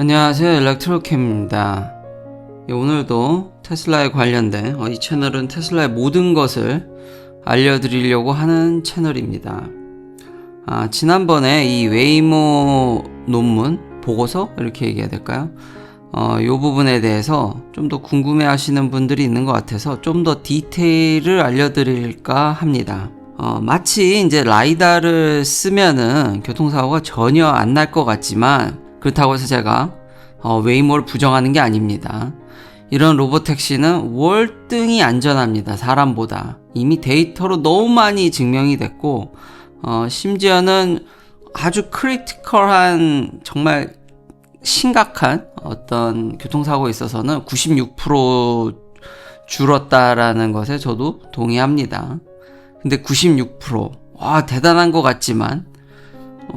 안녕하세요, 일렉트로캠입니다. 오늘도 테슬라에 관련된 이 채널은 테슬라의 모든 것을 알려드리려고 하는 채널입니다. 지난번에 이 웨이모 논문 보고서 이렇게 얘기해야 될까요? 이 부분에 대해서 좀 더 궁금해 하시는 분들이 있는 것 같아서 좀 더 디테일을 알려드릴까 합니다. 마치 이제 라이다를 쓰면은 교통사고가 전혀 안 날 것 같지만 그렇다고 해서 제가 웨이모를 부정하는 게 아닙니다. 이런 로보택시는 월등히 안전합니다. 사람보다. 이미 데이터로 너무 많이 증명이 됐고 심지어는 아주 크리티컬한 정말 심각한 어떤 교통사고에 있어서는 96% 줄었다라는 것에 저도 동의합니다. 근데 96%, 와, 대단한 것 같지만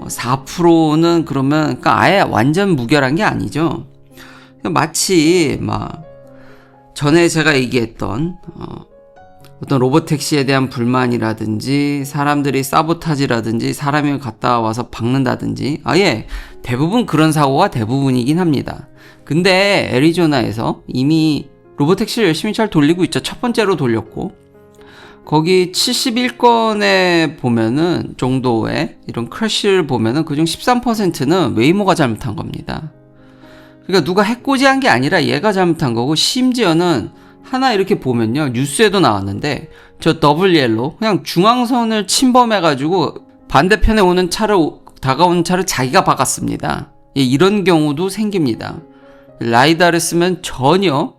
4%는 그러면 그러니까 아예 완전 무결한 게 아니죠. 마치 전에 제가 얘기했던 어떤 로보택시에 대한 불만이라든지 사람들이 사보타지라든지 사람이 갔다 와서 박는다든지 아예 대부분 그런 사고가 대부분이긴 합니다. 근데 애리조나에서 이미 로보택시를 열심히 잘 돌리고 있죠. 첫 번째로 돌렸고 거기 71건에 보면은 정도의 이런 크래시를 보면은 그중 13%는 웨이모가 잘못한 겁니다. 그러니까 누가 해코지한 게 아니라 얘가 잘못한 거고 심지어는 하나 이렇게 보면요. 뉴스에도 나왔는데 저 더블 옐로 그냥 중앙선을 침범해가지고 반대편에 오는 차를 다가오는 차를 자기가 박았습니다. 이런 경우도 생깁니다. 라이다를 쓰면 전혀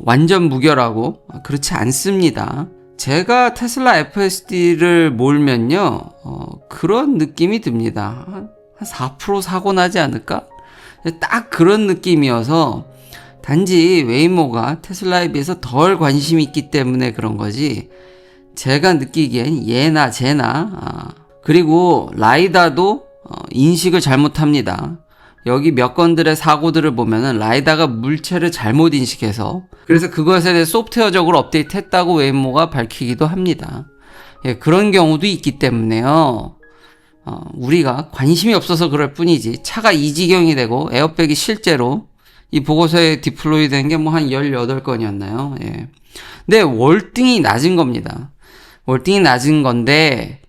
완전 무결하고 그렇지 않습니다. 제가 테슬라 FSD를 몰면요, 그런 느낌이 듭니다. 한 4% 사고 나지 않을까? 딱 그런 느낌이어서 단지 웨이모가 테슬라에 비해서 덜 관심이 있기 때문에 그런 거지 제가 느끼기엔 얘나 쟤나 그리고 라이다도 인식을 잘못합니다. 여기 몇 건들의 사고들을 보면은 라이다가 물체를 잘못 인식해서 그래서 그것에 대해 소프트웨어적으로 업데이트했다고 웨이모가 밝히기도 합니다. 그런 경우도 있기 때문에요. 우리가 관심이 없어서 그럴 뿐이지 차가 이 지경이 되고 에어백이 실제로 이 보고서에 디플로이 된 게 한 18건이었나요? 근데 월등히 낮은 겁니다. 월등히 낮은 건데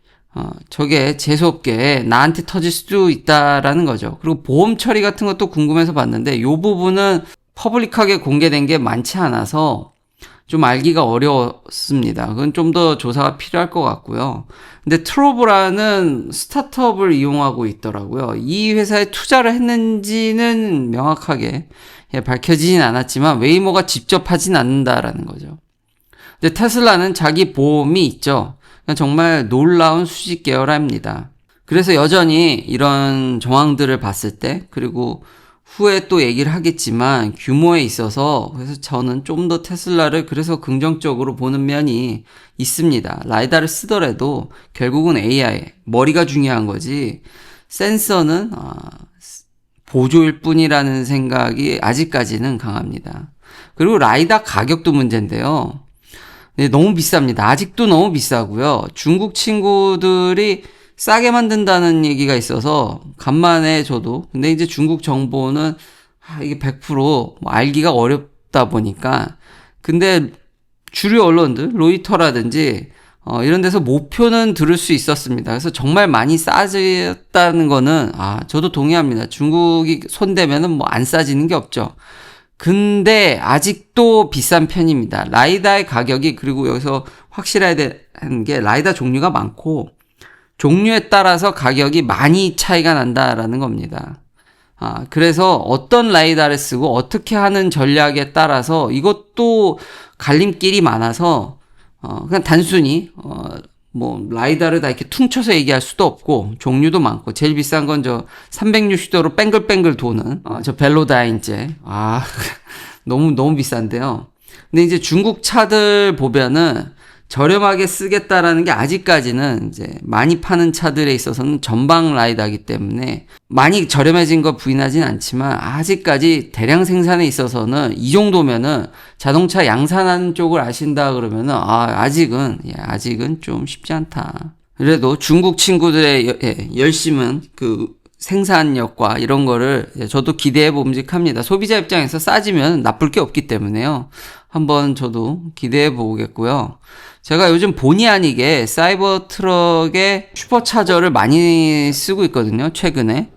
저게 재수없게 나한테 터질 수도 있다라는 거죠. 그리고 보험 처리 같은 것도 궁금해서 봤는데 이 부분은 퍼블릭하게 공개된 게 많지 않아서 좀 알기가 어려웠습니다. 그건 좀 더 조사가 필요할 것 같고요. 근데 트로브라는 스타트업을 이용하고 있더라고요. 이 회사에 투자를 했는지는 명확하게 밝혀지진 않았지만 웨이모가 직접 하진 않는다라는 거죠. 근데 테슬라는 자기 보험이 있죠. 정말 놀라운 수직 계열화입니다. 그래서 여전히 이런 정황들을 봤을 때 그리고 후에 또 얘기를 하겠지만 규모에 있어서 그래서 저는 좀 더 테슬라를 그래서 긍정적으로 보는 면이 있습니다. 라이다를 쓰더라도 결국은 AI, 머리가 중요한 거지 센서는 보조일 뿐이라는 생각이 아직까지는 강합니다. 그리고 라이다 가격도 문제인데요. 네, 너무 비쌉니다. 아직도 너무 비싸고요. 중국 친구들이 싸게 만든다는 얘기가 있어서 간만에 저도 근데 이제 중국 정보는 이게 100% 알기가 어렵다 보니까 근데 주류 언론들 로이터라든지 이런 데서 목표는 들을 수 있었습니다. 그래서 정말 많이 싸졌다는 거는 저도 동의합니다. 중국이 손대면은 안 싸지는 게 없죠. 근데 아직도 비싼 편입니다. 라이다의 가격이 그리고 여기서 확실해야 되는 게 라이다 종류가 많고 종류에 따라서 가격이 많이 차이가 난다라는 겁니다. 그래서 어떤 라이다를 쓰고 어떻게 하는 전략에 따라서 이것도 갈림길이 많아서 그냥 단순히 라이다를 다 이렇게 퉁쳐서 얘기할 수도 없고 종류도 많고 제일 비싼 건 저 360도로 뱅글뱅글 도는 저 벨로다인제 너무 비싼데요. 근데 이제 중국 차들 보면은 저렴하게 쓰겠다라는 게 아직까지는 이제 많이 파는 차들에 있어서는 전방 라이다이기 때문에 많이 저렴해진 거 부인하진 않지만 아직까지 대량 생산에 있어서는 이 정도면은 자동차 양산하는 쪽을 아신다 그러면은 아직은 좀 쉽지 않다. 그래도 중국 친구들의 열심은 생산력과 이런 거를 저도 기대해 봄직합니다. 소비자 입장에서 싸지면 나쁠 게 없기 때문에요. 한번 저도 기대해 보겠고요. 제가 요즘 본의 아니게 사이버 트럭에 슈퍼차저를 많이 쓰고 있거든요. 최근에.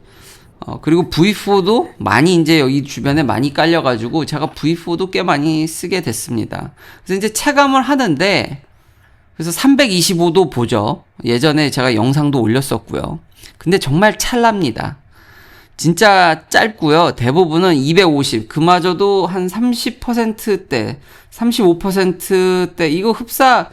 그리고 V4도 많이 이제 여기 주변에 많이 깔려가지고 제가 V4도 꽤 많이 쓰게 됐습니다. 그래서 이제 체감을 하는데, 그래서 325도 보죠. 예전에 제가 영상도 올렸었고요. 근데 정말 찰납니다. 진짜 짧고요. 대부분은 250, 그마저도 한 30%대, 35%대, 이거 흡사,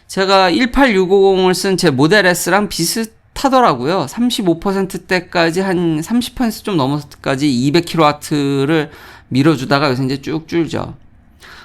제가 18650을 쓴 제 모델 S랑 비슷하더라고요. 35%대까지 한 30% 좀 넘었을 때까지 200kW를 밀어주다가 요새 이제 쭉 줄죠.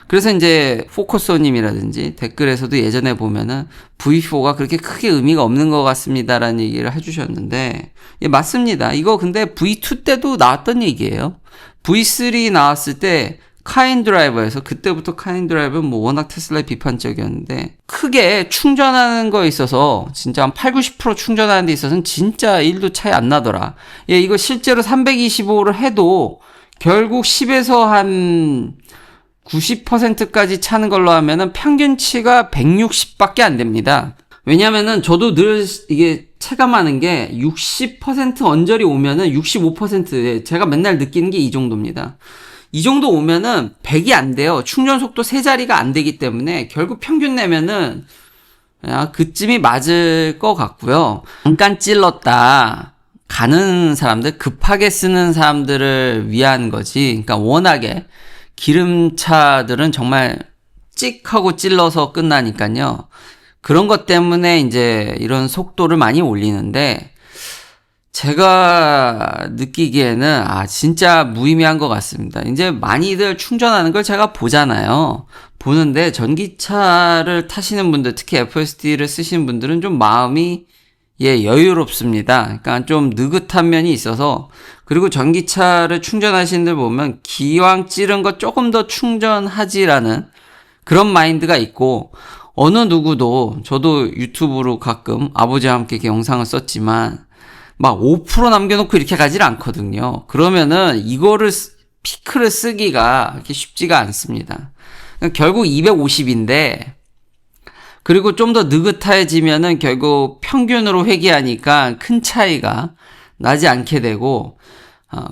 그래서 이제 포커스님이라든지 댓글에서도 예전에 보면은 V4가 그렇게 크게 의미가 없는 것 같습니다라는 얘기를 해주셨는데, 예, 맞습니다. 이거 근데 V2 때도 나왔던 얘기예요. V3 나왔을 때 카인드라이버에서, 그때부터 카인드라이버는 뭐 워낙 테슬라에 비판적이었는데, 크게 충전하는 거에 있어서 진짜 한 8, 90% 충전하는 데 있어서는 진짜 1도 차이 안 나더라. 예, 이거 실제로 325를 해도 결국 10에서 한 90%까지 차는 걸로 하면은 평균치가 160밖에 안 됩니다. 왜냐면은 저도 늘 이게 체감하는 게 60% 언저리 오면은 65%, 제가 맨날 느끼는 게 이 정도입니다. 이 정도 오면은 100이 안 돼요. 충전 속도 세 자리가 안 되기 때문에 결국 평균 내면은 그쯤이 맞을 것 같고요. 잠깐 찔렀다 가는 사람들, 급하게 쓰는 사람들을 위한 거지. 그러니까 워낙에 기름차들은 정말 찍 하고 찔러서 끝나니까요. 그런 것 때문에 이제 이런 속도를 많이 올리는데, 제가 느끼기에는 진짜 무의미한 것 같습니다. 이제 많이들 충전하는 걸 제가 보잖아요. 보는데 전기차를 타시는 분들, 특히 FSD를 쓰시는 분들은 좀 마음이 여유롭습니다. 그러니까 좀 느긋한 면이 있어서, 그리고 전기차를 충전하시는 분 보면 기왕 찌른 거 조금 더 충전하지라는 그런 마인드가 있고, 어느 누구도, 저도 유튜브로 가끔 아버지와 함께 이렇게 영상을 썼지만 막 5% 남겨놓고 이렇게 가질 않거든요. 그러면은 이거를 피크를 쓰기가 그렇게 쉽지가 않습니다. 그러니까 결국 250인데, 그리고 좀 더 느긋해지면은 결국 평균으로 회귀하니까 큰 차이가 나지 않게 되고,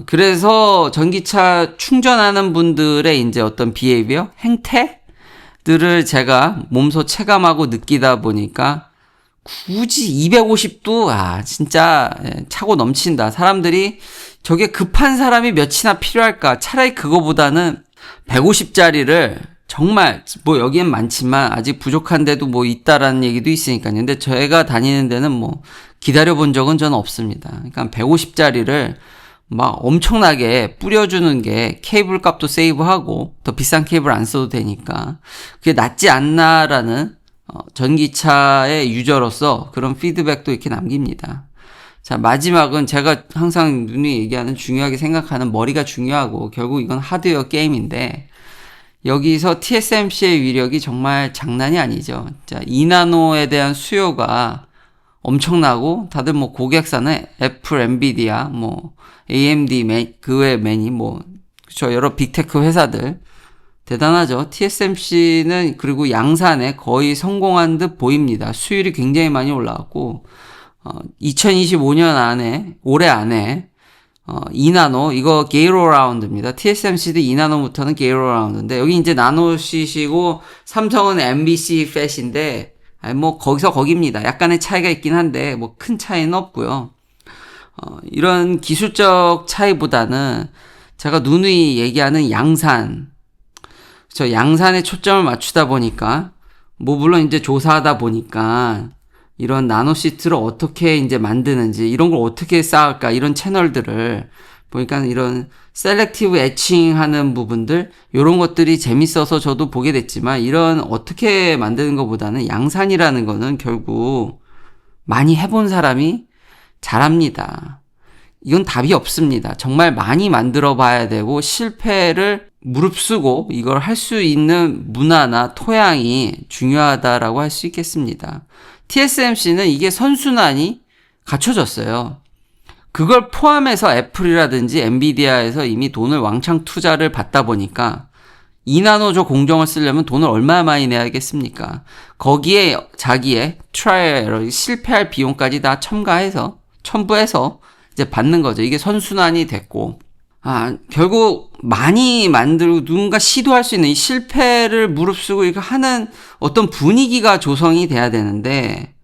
그래서 전기차 충전하는 분들의 이제 어떤 비헤이비어, 행태들을 제가 몸소 체감하고 느끼다 보니까 굳이 250도 진짜 차고 넘친다. 사람들이 저게 급한 사람이 몇이나 필요할까? 차라리 그거보다는 150짜리를 정말 뭐 여기엔 많지만 아직 부족한 데도 뭐 있다라는 얘기도 있으니까요. 근데 저희가 다니는 데는 뭐 기다려 본 적은 저는 없습니다. 그러니까 150짜리를 막 엄청나게 뿌려주는 게 케이블 값도 세이브하고 더 비싼 케이블 안 써도 되니까 그게 낫지 않나라는 전기차의 유저로서 그런 피드백도 이렇게 남깁니다. 자, 마지막은 제가 항상 눈이 얘기하는, 중요하게 생각하는 머리가 중요하고 결국 이건 하드웨어 게임인데, 여기서 TSMC의 위력이 정말 장난이 아니죠. 자, 2나노에 대한 수요가 엄청나고, 다들 뭐 고객사는 애플, 엔비디아, 뭐 AMD, 그 외 매니, 그쵸, 여러 빅테크 회사들 대단하죠. TSMC는 그리고 양산에 거의 성공한 듯 보입니다. 수율이 굉장히 많이 올라왔고, 2025년 안에, 올해 안에 2나노, 이거 게이로라운드입니다. TSMC도 2나노부터는 게이로라운드인데, 여기 이제 나노시시고, 삼성은 MBC 팻인데, 뭐, 거기서 거기입니다. 약간의 차이가 있긴 한데, 뭐, 큰 차이는 없고요. 이런 기술적 차이보다는, 제가 누누이 얘기하는 양산, 양산에 초점을 맞추다 보니까, 뭐, 물론 이제 조사하다 보니까, 이런 나노시트를 어떻게 이제 만드는지, 이런 걸 어떻게 쌓을까, 이런 채널들을 보니까 이런 셀렉티브 애칭 하는 부분들, 이런 것들이 재밌어서 저도 보게 됐지만, 이런 어떻게 만드는 것보다는 양산이라는 거는 결국 많이 해본 사람이 잘합니다. 이건 답이 없습니다. 정말 많이 만들어 봐야 되고, 실패를 무릅쓰고 이걸 할 수 있는 문화나 토양이 중요하다라고 할 수 있겠습니다. TSMC는 이게 선순환이 갖춰졌어요. 그걸 포함해서 애플이라든지 엔비디아에서 이미 돈을 왕창 투자를 받다 보니까 2나노조 공정을 쓰려면 돈을 얼마나 많이 내야겠습니까? 거기에 자기의 트라이얼, 실패할 비용까지 다 첨부해서 이제 받는 거죠. 이게 선순환이 됐고, 결국 많이 만들고 누군가 시도할 수 있는 이 실패를 무릅쓰고 이렇게 하는 어떤 분위기가 조성이 돼야 되는데,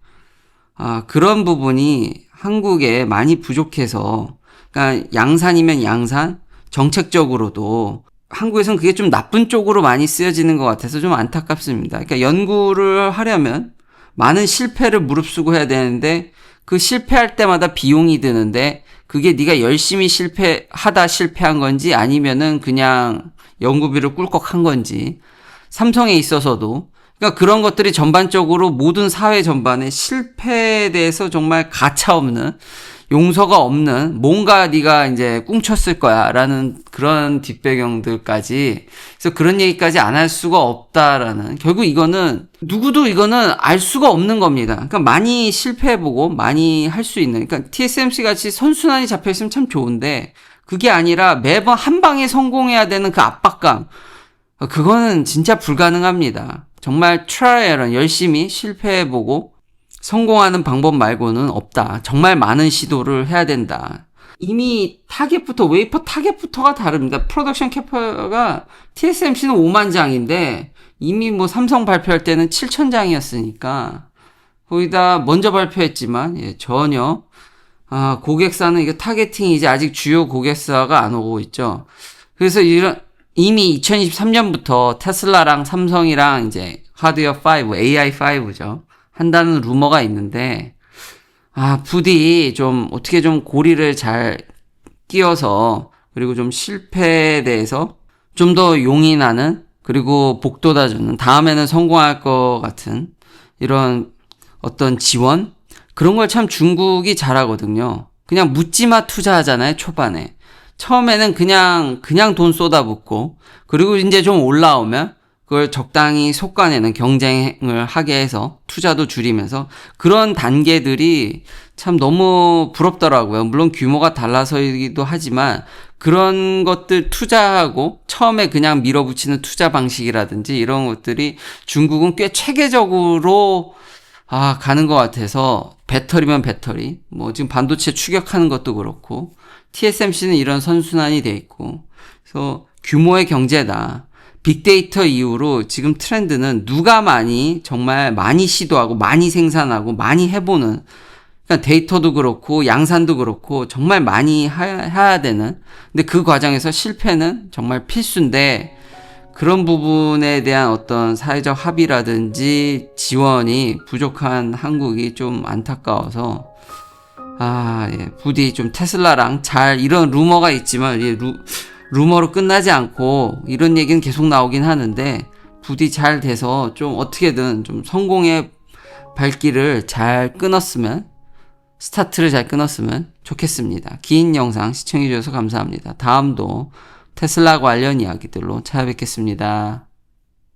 그런 부분이 한국에 많이 부족해서, 그러니까 양산이면 양산, 정책적으로도 한국에서는 그게 좀 나쁜 쪽으로 많이 쓰여지는 것 같아서 좀 안타깝습니다. 그러니까 연구를 하려면 많은 실패를 무릅쓰고 해야 되는데 그 실패할 때마다 비용이 드는데 그게 네가 열심히 실패한 건지 아니면은 그냥 연구비를 꿀꺽한 건지 삼성에 있어서도 그러니까 그런 것들이 전반적으로 모든 사회 전반에 실패에 대해서 정말 가차없는 용서가 없는 뭔가 네가 이제 꿍쳤을 거야라는 그런 뒷배경들까지 그래서 그런 얘기까지 안 할 수가 없다라는 결국 이거는 누구도 이거는 알 수가 없는 겁니다. 그러니까 많이 실패해보고 많이 할 수 있는 그러니까 TSMC 같이 선순환이 잡혀 있으면 참 좋은데 그게 아니라 매번 한 방에 성공해야 되는 그 압박감 그거는 진짜 불가능합니다. 정말 트라이얼은 열심히 실패해보고 성공하는 방법 말고는 없다. 정말 많은 시도를 해야 된다. 이미 웨이퍼 타겟부터가 다릅니다. 프로덕션 캐파가 TSMC는 5만 장인데 이미 삼성 발표할 때는 7천 장이었으니까 거기다 먼저 발표했지만 전혀 고객사는 이거 타겟팅이지 아직 주요 고객사가 안 오고 있죠. 그래서 이미 2023년부터 테슬라랑 삼성이랑 이제 하드웨어 5, AI5죠. 한다는 루머가 있는데, 부디 어떻게 고리를 잘 끼워서, 그리고 좀 실패에 대해서 좀 더 용인하는, 그리고 복돋아주는, 다음에는 성공할 것 같은, 이런 어떤 지원? 그런 걸 참 중국이 잘하거든요. 그냥 묻지마 투자하잖아요, 초반에. 처음에는 그냥 돈 쏟아붓고, 그리고 이제 좀 올라오면, 그걸 적당히 솎아내는 경쟁을 하게 해서 투자도 줄이면서 그런 단계들이 참 너무 부럽더라고요. 물론 규모가 달라서이기도 하지만 그런 것들 투자하고 처음에 그냥 밀어붙이는 투자 방식이라든지 이런 것들이 중국은 꽤 체계적으로 가는 것 같아서 배터리면 배터리 지금 반도체 추격하는 것도 그렇고 TSMC는 이런 선순환이 돼 있고 그래서 규모의 경제다. 빅데이터 이후로 지금 트렌드는 누가 정말 많이 시도하고 많이 생산하고 많이 해보는 그러니까 데이터도 그렇고 양산도 그렇고 정말 많이 해야 되는 근데 그 과정에서 실패는 정말 필수인데 그런 부분에 대한 어떤 사회적 합의라든지 지원이 부족한 한국이 좀 안타까워서 부디 좀 테슬라랑 이런 루머가 있지만 루머로 끝나지 않고 이런 얘기는 계속 나오긴 하는데 부디 잘 돼서 좀 어떻게든 좀 성공의 발길을 스타트를 잘 끊었으면 좋겠습니다. 긴 영상 시청해주셔서 감사합니다. 다음도 테슬라 관련 이야기들로 찾아뵙겠습니다.